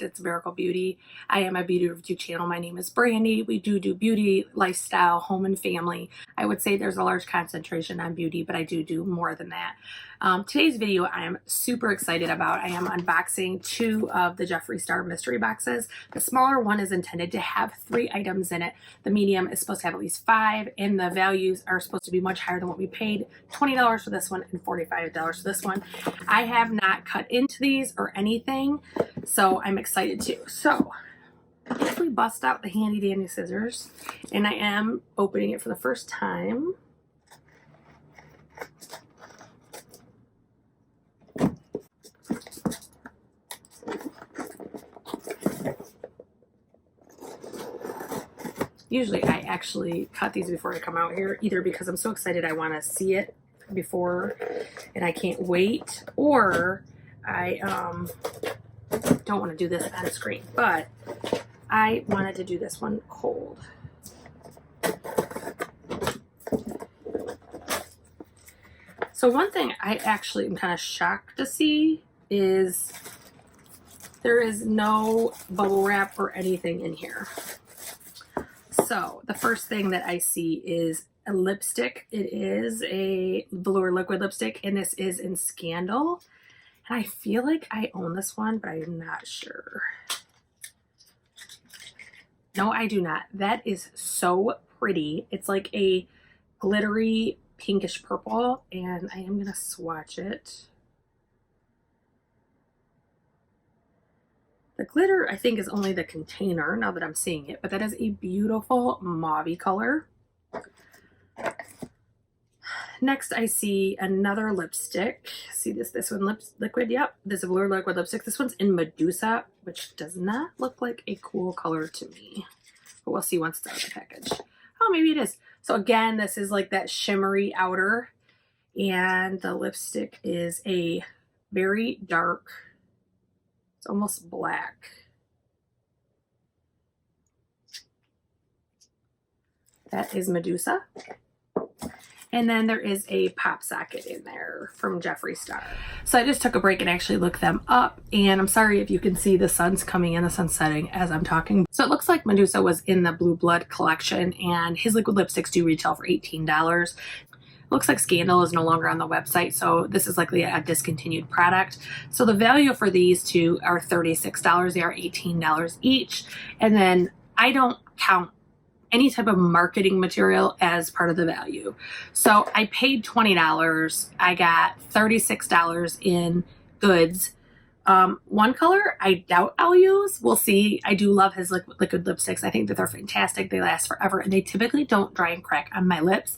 It's Miracle Beauty. I am a beauty review channel. My name is Brandy. We do beauty, lifestyle, home and family. I would say there's a large concentration on beauty, but I do more than that. Today's video I am super excited about. I am unboxing 2 of the Jeffree Star Mystery Boxes. The smaller one is intended to have 3 items in it. The medium is supposed to have at least 5, and the values are supposed to be much higher than what we paid. $20 for this one and $45 for this one. I have not cut into these or anything, so I'm excited too. So if we bust out the handy dandy scissors, and I am opening it for the first time. Usually I actually cut these before I come out here, either because I'm so excited I want to see it before and I can't wait, or I don't want to do this on screen, but I wanted to do this one cold. So one thing I actually am kind of shocked to see is there is no bubble wrap or anything in here. So the first thing that I see is a lipstick. It is a Velour liquid lipstick, and this is in Scandal. And I feel like I own this one, but I'm not sure. No, I do not. That is so pretty. It's like a glittery pinkish purple, and I am gonna swatch it. The glitter, I think, is only the container now that I'm seeing it, but that is a beautiful mauve color. Next, I see another lipstick. See this one liquid? Yep, this is a Velour liquid lipstick. This one's in Medusa, which does not look like a cool color to me, but we'll see once it's out of the package. Oh, maybe it is. So again, this is like that shimmery outer, and the lipstick is a very dark, it's almost black. That is Medusa. And then there is a Popsocket in there from Jeffree Star. So I just took a break and actually looked them up. And I'm sorry if you can see the sun's coming in, the sun's setting as I'm talking. So it looks like Medusa was in the Blue Blood collection, and his liquid lipsticks do retail for $18. Looks like Scandal is no longer on the website, so this is likely a discontinued product. So the value for these 2 are $36. They are $18 each. And then I don't count any type of marketing material as part of the value. So I paid $20. I got $36 in goods. One color I doubt I'll use. We'll see. I do love his liquid lipsticks. I think that they're fantastic. They last forever, and they typically don't dry and crack on my lips.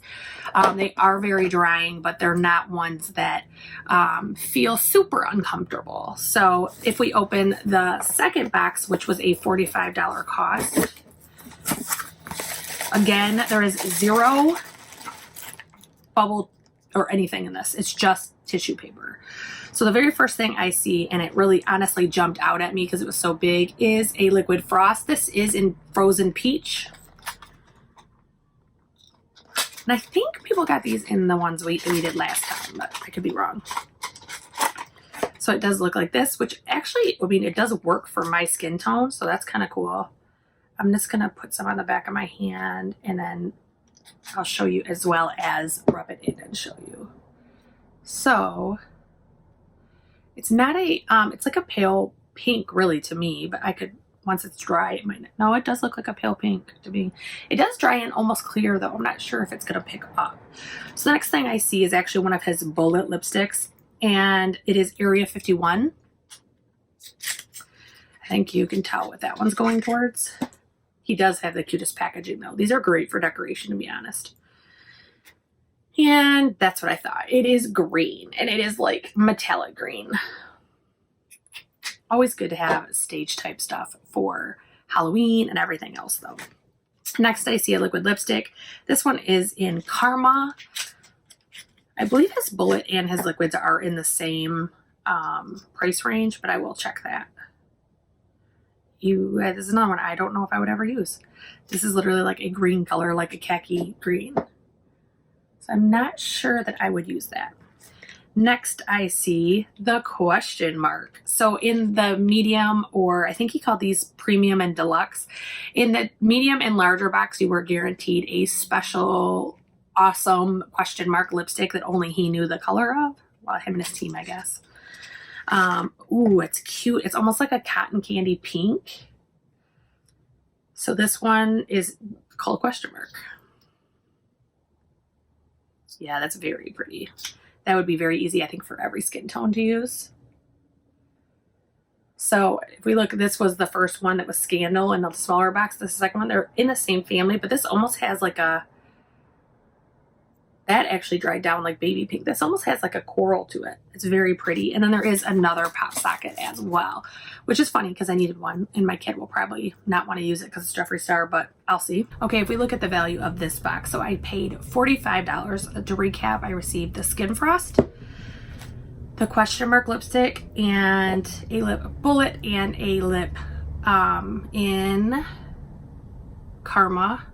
They are very drying, but they're not ones that feel super uncomfortable. So if we open the second box, which was a $45 cost, again, there is 0 bubble or anything in this. It's just tissue paper. So the very first thing I see, and it really honestly jumped out at me because it was so big, is a liquid frost. This is in Frozen Peach. And I think people got these in the ones we did last time, but I could be wrong. So it does look like this, which actually, I mean, it does work for my skin tone, so that's kind of cool. I'm just going to put some on the back of my hand, and then I'll show you as well as rub it in and show you. So it's not a, it's like a pale pink really to me, but I could, once it's dry, it might not. No, it does look like a pale pink to me. It does dry and almost clear though. I'm not sure if it's going to pick up. So the next thing I see is actually one of his bullet lipsticks, and it is Area 51. I think you can tell what that one's going towards. He does have the cutest packaging though. These are great for decoration, to be honest. And that's what I thought. It is green, and it is like metallic green. Always good to have stage type stuff for Halloween and everything else though. Next, I see a liquid lipstick. This one is in Karma. I believe his bullet and his liquids are in the same price range, but I will check that. This is another one I don't know if I would ever use. This is literally like a green color, like a khaki green. So I'm not sure that I would use that. Next, I see the question mark. So in the medium, or I think he called these premium and deluxe, in the medium and larger box, you were guaranteed a special, awesome question mark lipstick that only he knew the color of. Well, him and his team, I guess. Ooh, it's cute. It's almost like a cotton candy pink. So this one is called question mark. Yeah, that's very pretty. That would be very easy, I think, for every skin tone to use. So if we look, this was the first one that was Scandal in the smaller box. This is the second one. They're in the same family, but this almost has like a, that actually dried down like baby pink. This almost has like a coral to it. It's very pretty. And then there is another Popsocket as well, which is funny because I needed one and my kid will probably not want to use it because it's Jeffree Star, but I'll see. Okay, if we look at the value of this box, so I paid $45. To recap, I received the Skin Frost, the question mark lipstick, and a lip bullet, and a lip in Karma.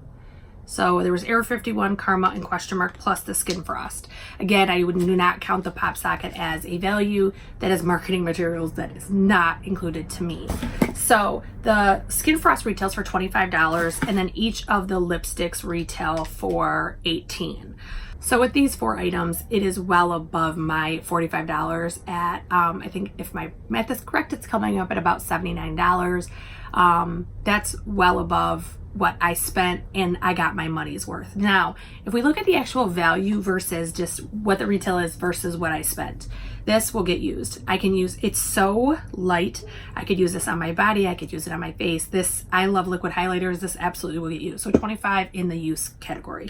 So there was Air 51, Karma, and question mark, plus the Skin Frost. Again, I do not count the Popsocket as a value. That is marketing materials that is not included to me. So the Skin Frost retails for $25, and then each of the lipsticks retail for $18. So with these 4 items, it is well above my $45 at, I think if my math is correct, it's coming up at about $79. That's well above what I spent, and I got my money's worth. Now, if we look at the actual value versus just what the retail is versus what I spent, this will get used. I can use, it's so light. I could use this on my body. I could use it on my face. This, I love liquid highlighters. This absolutely will get used. So 25 in the use category.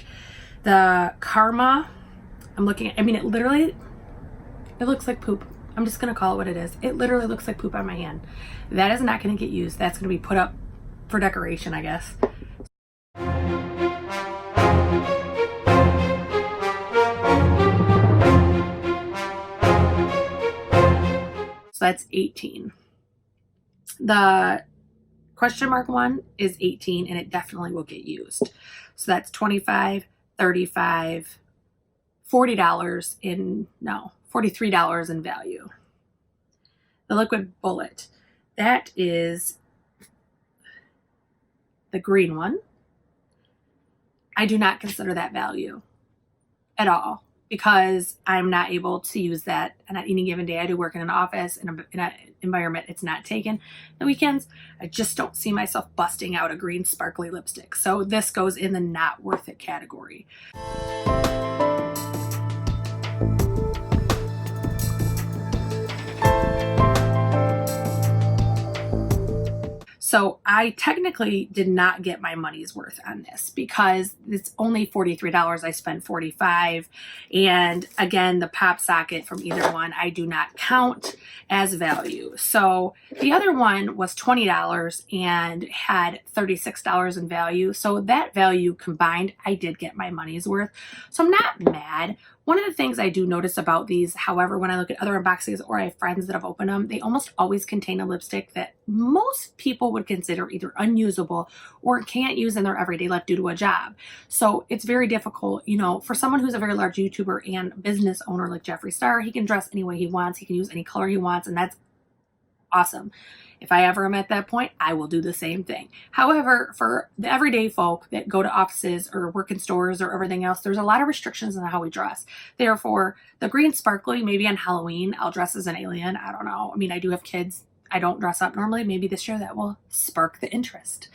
The Karma, I'm looking at, I mean, it literally, it looks like poop. I'm just going to call it what it is. It literally looks like poop on my hand. That is not going to get used. That's going to be put up for decoration, I guess. So that's 18. The question mark one is 18, and it definitely will get used. So that's 25, 35, $40 in, no, $43 in value. The liquid bullet, that is the green one. I do not consider that value at all because I'm not able to use that on any given day. I do work in an office, in an environment it's not taken. The weekends, I just don't see myself busting out a green sparkly lipstick. So this goes in the not worth it category. So I technically did not get my money's worth on this because it's only $43. I spent $45. And again, the Popsocket from either one, I do not count as value. So the other one was $20 and had $36 in value. So that value combined, I did get my money's worth. So I'm not mad. One of the things I do notice about these, however, when I look at other unboxings or I have friends that have opened them, they almost always contain a lipstick that most people would consider either unusable or can't use in their everyday life due to a job. So it's very difficult, you know, for someone who's a very large YouTuber and business owner like Jeffree Star. He can dress any way he wants. He can use any color he wants, and that's awesome. If I ever am at that point, I will do the same thing. However, for the everyday folk that go to offices or work in stores or everything else, there's a lot of restrictions on how we dress. Therefore, the green sparkly, maybe on Halloween, I'll dress as an alien. I don't know. I mean, I do have kids. I don't dress up normally. Maybe this year that will spark the interest.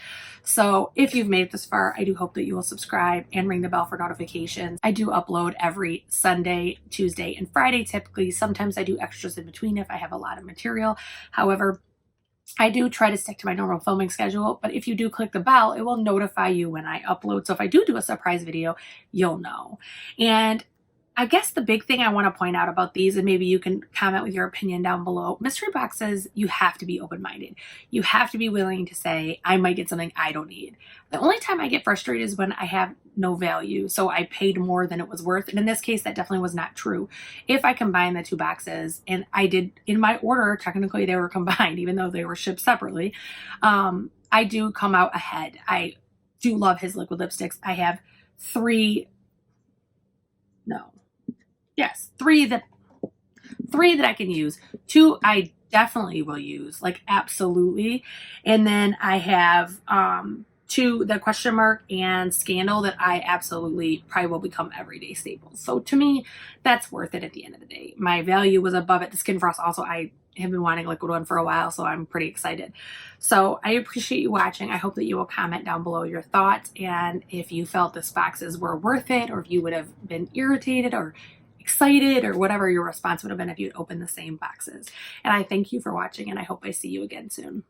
So if you've made it this far, I do hope that you will subscribe and ring the bell for notifications. I do upload every Sunday, Tuesday, and Friday typically. Sometimes I do extras in between if I have a lot of material. However, I do try to stick to my normal filming schedule, but if you do click the bell, it will notify you when I upload. So if I do a surprise video, you'll know. And I guess the big thing I want to point out about these, and maybe you can comment with your opinion down below, mystery boxes, you have to be open-minded. You have to be willing to say, I might get something I don't need. The only time I get frustrated is when I have no value, so I paid more than it was worth. And in this case, that definitely was not true. If I combine the two boxes, and I did in my order, technically they were combined, even though they were shipped separately, I do come out ahead. I do love his liquid lipsticks. I have three that 3 that I can use. 2 I definitely will use, like absolutely. And then I have 2, the question mark and scandal, that I absolutely probably will become everyday staples. So to me, that's worth it at the end of the day. My value was above it. The Skin Frost also, I have been wanting a liquid one for a while, so I'm pretty excited. So I appreciate you watching. I hope that you will comment down below your thoughts, and if you felt this boxes were worth it, or if you would have been irritated or excited, or whatever your response would have been if you'd opened the same boxes. And I thank you for watching, and I hope I see you again soon.